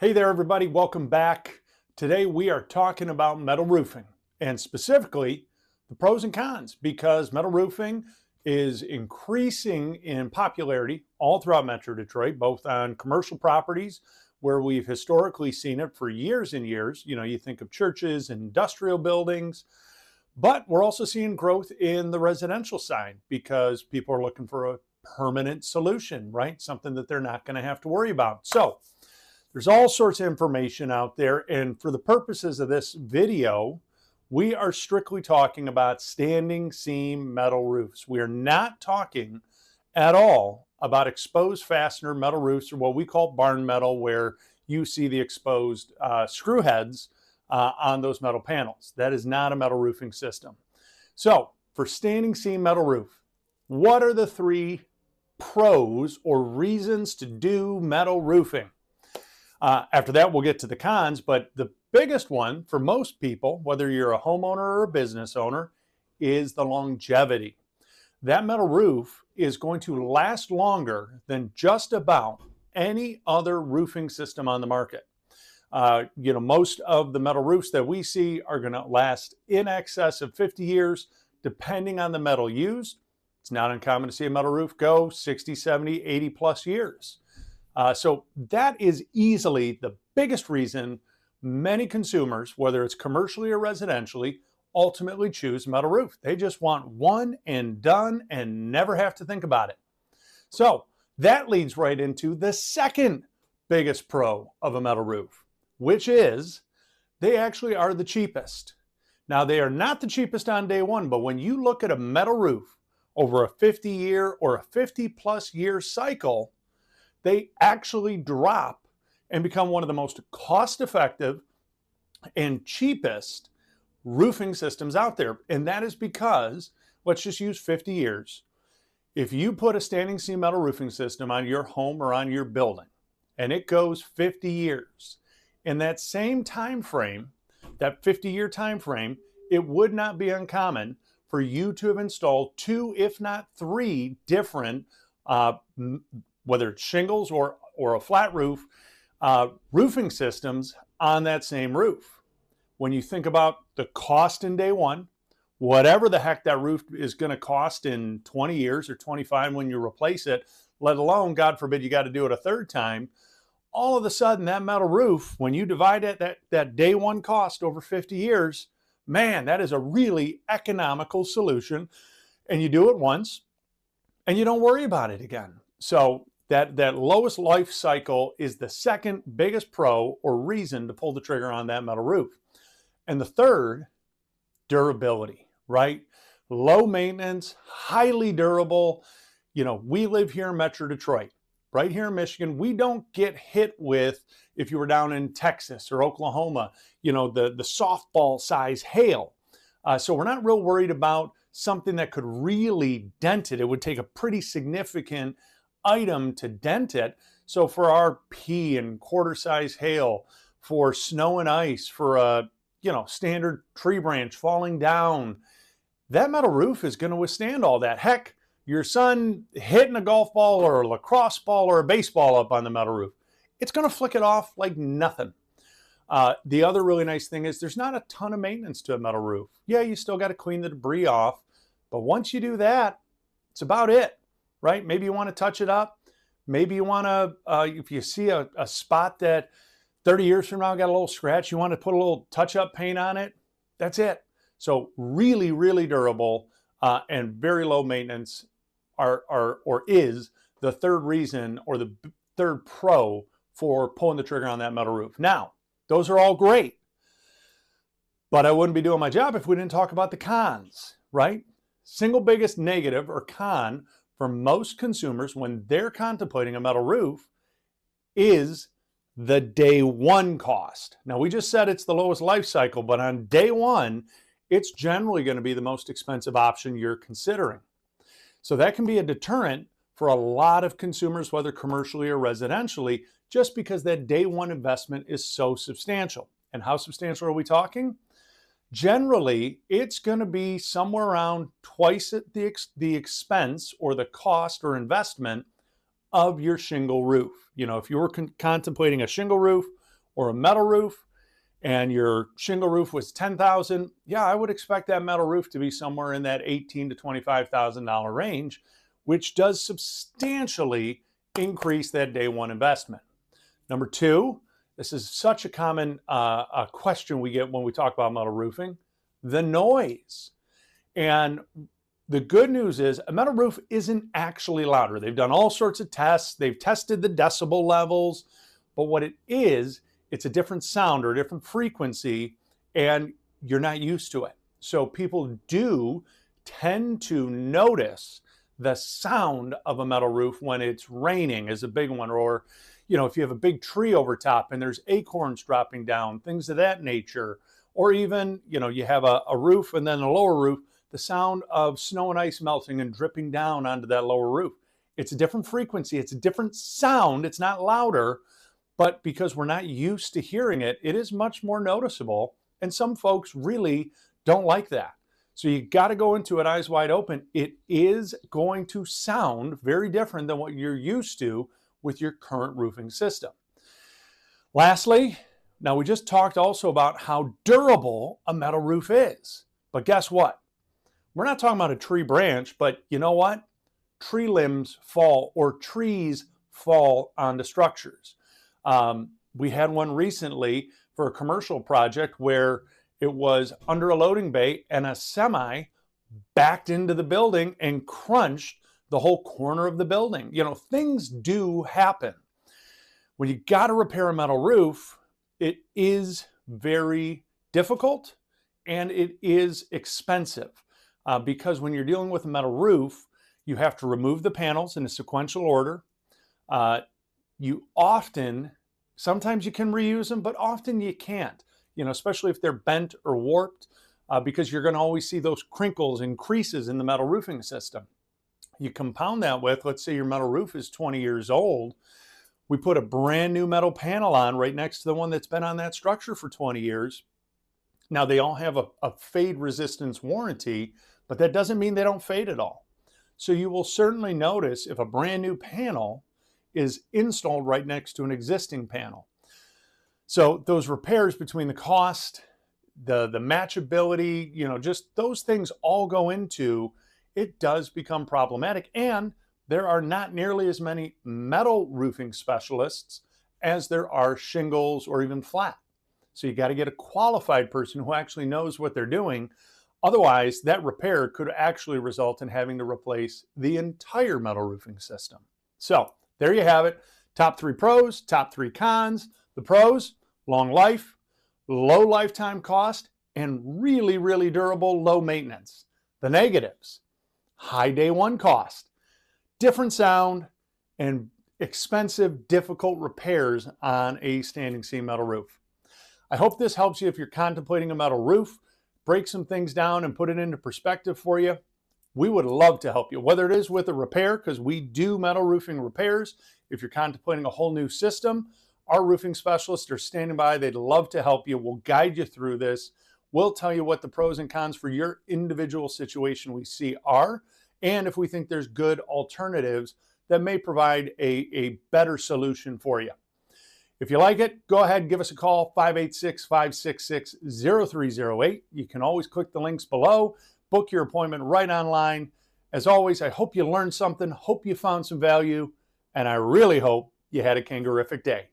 Hey there, everybody. Welcome back. Today we are talking about metal roofing and specifically the pros and cons because metal roofing is increasing in popularity all throughout Metro Detroit, both on commercial properties where we've historically seen it for years and years. You think of churches and industrial buildings, but we're also seeing growth in the residential side because people are looking for a permanent solution, right? Something that they're not going to have to worry about. So, there's all sorts of information out there, and for the purposes of this video, we are strictly talking about standing seam metal roofs. We are not talking at all about exposed fastener metal roofs, or what we call barn metal, where you see the exposed screw heads on those metal panels. That is not a metal roofing system. So for standing seam metal roof, what are the three pros or reasons to do metal roofing? After that, we'll get to the cons, but the biggest one for most people, whether you're a homeowner or a business owner, is the longevity. That metal roof is going to last longer than just about any other roofing system on the market. Most of the metal roofs that we see are going to last in excess of 50 years, depending on the metal used. It's not uncommon to see a metal roof go 60, 70, 80 plus years. So that is easily the biggest reason many consumers, whether it's commercially or residentially, ultimately choose metal roof. They just want one and done and never have to think about it. So that leads right into the second biggest pro of a metal roof, which is they actually are the cheapest. Now, they are not the cheapest on day one, but when you look at a metal roof over a 50-year or a 50-plus year cycle, they actually drop and become one of the most cost-effective and cheapest roofing systems out there. And that is because, let's just use 50 years. If you put a standing seam metal roofing system on your home or on your building, and it goes 50 years, in that same time frame, that 50-year time frame, it would not be uncommon for you to have installed two, if not three, different whether it's shingles or a flat roof, roofing systems on that same roof. When you think about the cost in day one, whatever the heck that roof is going to cost in 20 years or 25 when you replace it, let alone, God forbid, you got to do it a third time, all of a sudden that metal roof, when you divide that day one cost over 50 years, man, that is a really economical solution. And you do it once and you don't worry about it again. So that lowest life cycle is the second biggest pro or reason to pull the trigger on that metal roof. And the third, durability, right? Low maintenance, highly durable. We live here in Metro Detroit, right here in Michigan. We don't get hit with, if you were down in Texas or Oklahoma, the softball size hail. So we're not real worried about something that could really dent it. It would take a pretty significant item to dent it. So for our pea and quarter size hail, for snow and ice, for a standard tree branch falling down, that metal roof is going to withstand all that. Heck, your son hitting a golf ball or a lacrosse ball or a baseball up on the metal roof, it's going to flick it off like nothing. The other really nice thing is there's not a ton of maintenance to a metal roof. Yeah, you still got to clean the debris off, but once you do that, it's about it. Right? Maybe you want to touch it up. Maybe you want to, if you see a spot that 30 years from now got a little scratch, you want to put a little touch-up paint on it. That's it. So really, really durable and very low maintenance is the third reason or the third pro for pulling the trigger on that metal roof. Now, those are all great, but I wouldn't be doing my job if we didn't talk about the cons, right? Single biggest negative or con for most consumers when they're contemplating a metal roof is the day one cost. Now, we just said it's the lowest life cycle, but on day one, it's generally going to be the most expensive option you're considering. So that can be a deterrent for a lot of consumers, whether commercially or residentially, just because that day one investment is so substantial. And how substantial are we talking? Generally, it's going to be somewhere around twice the expense or the cost or investment of your shingle roof. If you were contemplating a shingle roof or a metal roof and your shingle roof was $10,000, yeah, I would expect that metal roof to be somewhere in that $18,000 to $25,000 range, which does substantially increase that day one investment. Number two, this is such a common question we get when we talk about metal roofing, the noise. And the good news is a metal roof isn't actually louder. They've done all sorts of tests. They've tested the decibel levels, but what it is, it's a different sound or a different frequency, and you're not used to it. So people do tend to notice the sound of a metal roof when it's raining is a big one, or if you have a big tree over top and there's acorns dropping down, things of that nature, or even, you have a roof and then a lower roof, the sound of snow and ice melting and dripping down onto that lower roof. It's a different frequency. It's a different sound. It's not louder, but because we're not used to hearing it, it is much more noticeable. And some folks really don't like that. So you got to go into it eyes wide open. It is going to sound very different than what you're used to with your current roofing system. Lastly, now we just talked also about how durable a metal roof is. But guess what? We're not talking about a tree branch, but you know what? Tree limbs fall, or trees fall onto structures. We had one recently for a commercial project where it was under a loading bay and a semi backed into the building and crunched the whole corner of the building. Things do happen. When you got to repair a metal roof, it is very difficult and it is expensive because when you're dealing with a metal roof, you have to remove the panels in a sequential order. Sometimes you can reuse them, but often you can't, especially if they're bent or warped, because you're going to always see those crinkles and creases in the metal roofing system. You compound that with, let's say your metal roof is 20 years old. We put a brand new metal panel on right next to the one that's been on that structure for 20 years. Now they all have a fade resistance warranty, but that doesn't mean they don't fade at all. So you will certainly notice if a brand new panel is installed right next to an existing panel. So those repairs between the cost, the matchability, just those things all go into, it does become problematic. And there are not nearly as many metal roofing specialists as there are shingles or even flat. So you got to get a qualified person who actually knows what they're doing. Otherwise, that repair could actually result in having to replace the entire metal roofing system. So there you have it. Top 3 pros, top 3 cons. The pros, long life, low lifetime cost, and really, really durable, low maintenance. The negatives, high day one cost, different sound, and expensive, difficult repairs on a standing seam metal roof. I hope this helps you if you're contemplating a metal roof. Break some things down and put it into perspective for you. We would love to help you, whether it is with a repair, because we do metal roofing repairs. If you're contemplating a whole new system, our roofing specialists are standing by. They'd love to help you. We'll guide you through this. We'll tell you what the pros and cons for your individual situation we see are, and if we think there's good alternatives that may provide a better solution for you. If you like it, go ahead and give us a call, 586-566-0308. You can always click the links below, book your appointment right online. As always, I hope you learned something, hope you found some value, and I really hope you had a kangerific day.